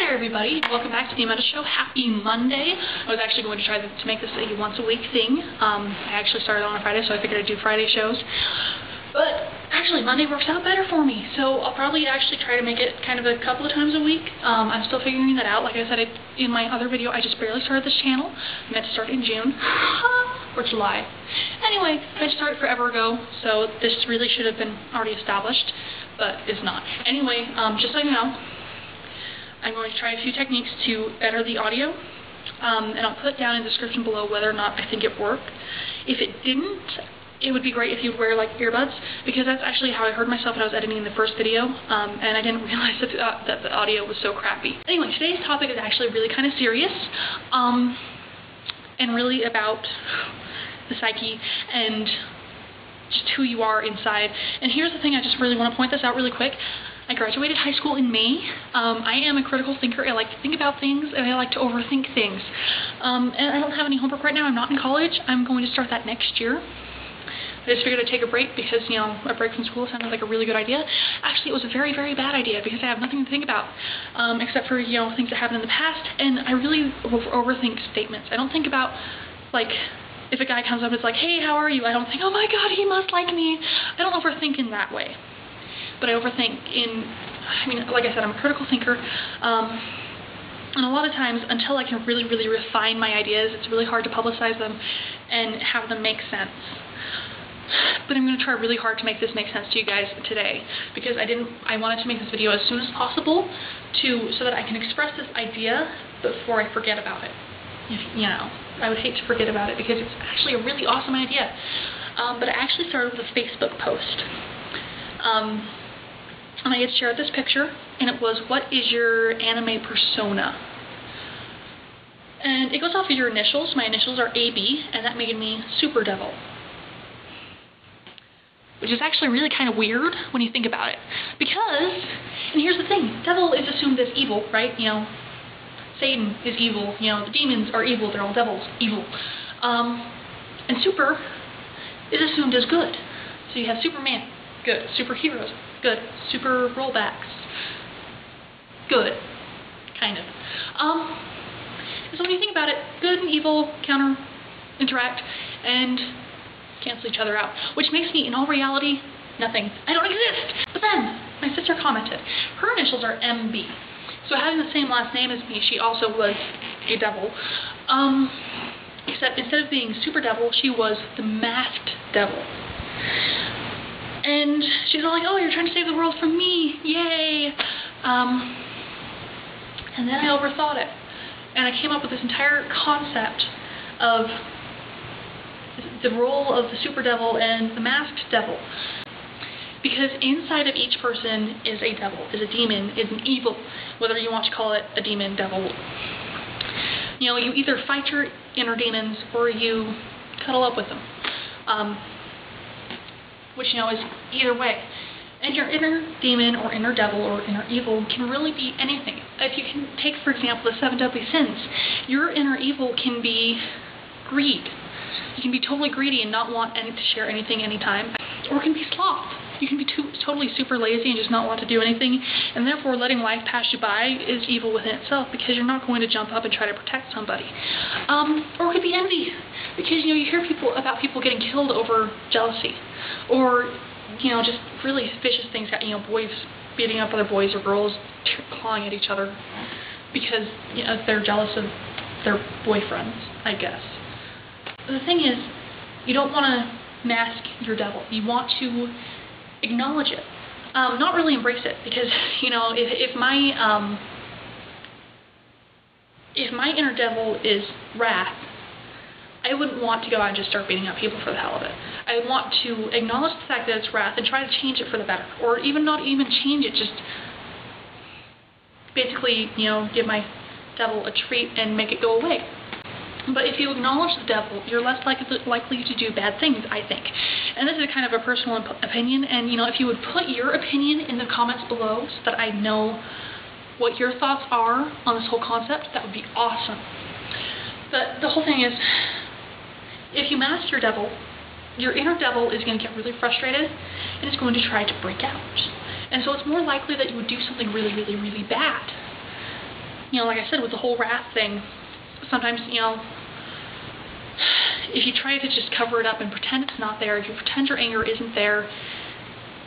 there, everybody. Welcome back to the Amanda Show. Happy Monday. I was actually going to try to make this a once-a-week thing. I actually started on a Friday, so I figured I'd do Friday shows. But actually, Monday works out better for me, so I'll probably actually try to make it kind of a couple of times a week. I'm still figuring that out. Like I said in my other video, I just barely started this channel. I meant to start in June or July. Anyway, I started forever ago, so this really should have been already established, but it's not. Anyway, just so you know, I'm going to try a few techniques to better the audio, and I'll put down in the description below whether or not I think it worked. If it didn't, it would be great if you'd wear like earbuds, because that's actually how I heard myself when I was editing the first video, and I didn't realize that the audio was so crappy. Anyway, today's topic is actually really kind of serious, and really about the psyche and just who you are inside. And here's the thing, I just really want to point this out really quick. I graduated high school in May. I am a critical thinker. I like to think about things, and I like to overthink things. And I don't have any homework right now. I'm not in college. I'm going to start that next year. I just figured I'd take a break because, you know, a break from school sounded like a really good idea. Actually, it was a very, very bad idea because I have nothing to think about, except for, you know, things that happened in the past, and I really overthink statements. I don't think about, like, if a guy comes up and is like, hey, how are you? I don't think, oh my god, he must like me. I don't overthink in that way. But I overthink like I said, I'm a critical thinker, and a lot of times, until I can really, really refine my ideas, it's really hard to publicize them and have them make sense. But I'm going to try really hard to make this make sense to you guys today, because I wanted to make this video as soon as possible so that I can express this idea before I forget about it. You know, I would hate to forget about it because it's actually a really awesome idea. But I actually started with a Facebook post. And I had shared this picture, and it was, what is your anime persona? And it goes off of your initials. My initials are AB, and that made me Super Devil. Which is actually really kind of weird when you think about it. Because, and here's the thing, devil is assumed as evil, right? You know, Satan is evil, you know, the demons are evil, they're all devils, evil. And super is assumed as good. So you have Superman, good. Superheroes, good. Super rollbacks, good. Kind of. So when you think about it, good and evil interact and cancel each other out, which makes me, in all reality, nothing. I don't exist. But then, my sister commented. Her initials are MB. So having the same last name as me, she also was a devil. Except instead of being Super Devil, she was the Masked Devil. And she's all like, oh, you're trying to save the world from me, yay! And then I overthought it. And I came up with this entire concept of the role of the Super Devil and the Masked Devil. Because inside of each person is a devil, is a demon, is an evil, whether you want to call it a demon, devil. You know, you either fight your inner demons or you cuddle up with them. Which, you know, is either way. And your inner demon or inner devil or inner evil can really be anything. If you can take, for example, the 7 deadly sins, your inner evil can be greed. You can be totally greedy and not want to share anything anytime. Or it can be sloth. You can be totally super lazy and just not want to do anything, and therefore letting life pass you by is evil within itself, because you're not going to jump up and try to protect somebody. Or it could be envy, because, you know, you hear about people getting killed over jealousy, or, you know, just really vicious things, you know, boys beating up other boys or girls clawing at each other because, you know, they're jealous of their boyfriends, I guess. The thing is, you don't want to mask your devil. You want to acknowledge it. Not really embrace it, because, you know, if my inner devil is wrath, I wouldn't want to go out and just start beating up people for the hell of it. I would want to acknowledge the fact that it's wrath and try to change it for the better. Or even not even change it, just basically, you know, give my devil a treat and make it go away. But if you acknowledge the devil, you're less likely to do bad things, I think. And this is kind of a personal opinion, and, you know, if you would put your opinion in the comments below so that I know what your thoughts are on this whole concept, that would be awesome. But the whole thing is, if you mask your devil, your inner devil is going to get really frustrated, and it's going to try to break out. And so it's more likely that you would do something really, really, really bad. you know, like I said, with the whole wrath thing, sometimes, you know, if you try to just cover it up and pretend it's not there, if you pretend your anger isn't there,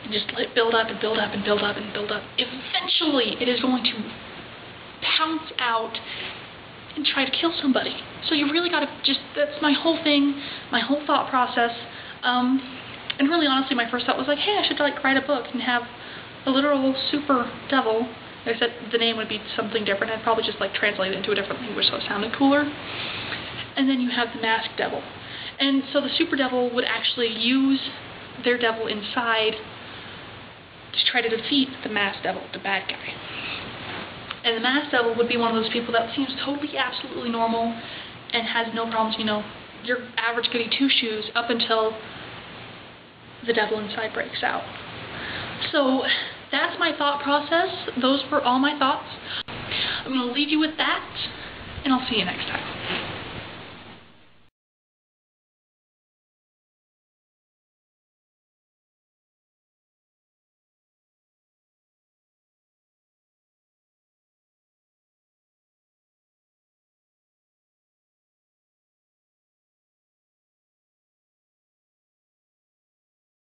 and just let it build up and build up and build up and build up, eventually it is going to pounce out and try to kill somebody. So you really gotta that's my whole thing, my whole thought process. And really honestly, my first thought was like, hey, I should like write a book and have a literal super devil. Like I said, the name would be something different. I'd probably just like translate it into a different language so it sounded cooler. And then you have the masked devil. And so the super devil would actually use their devil inside to try to defeat the masked devil, the bad guy. And the masked devil would be one of those people that seems totally, absolutely normal and has no problems, you know, your average goody two-shoes up until the devil inside breaks out. So that's my thought process. Those were all my thoughts. I'm going to leave you with that, and I'll see you next time.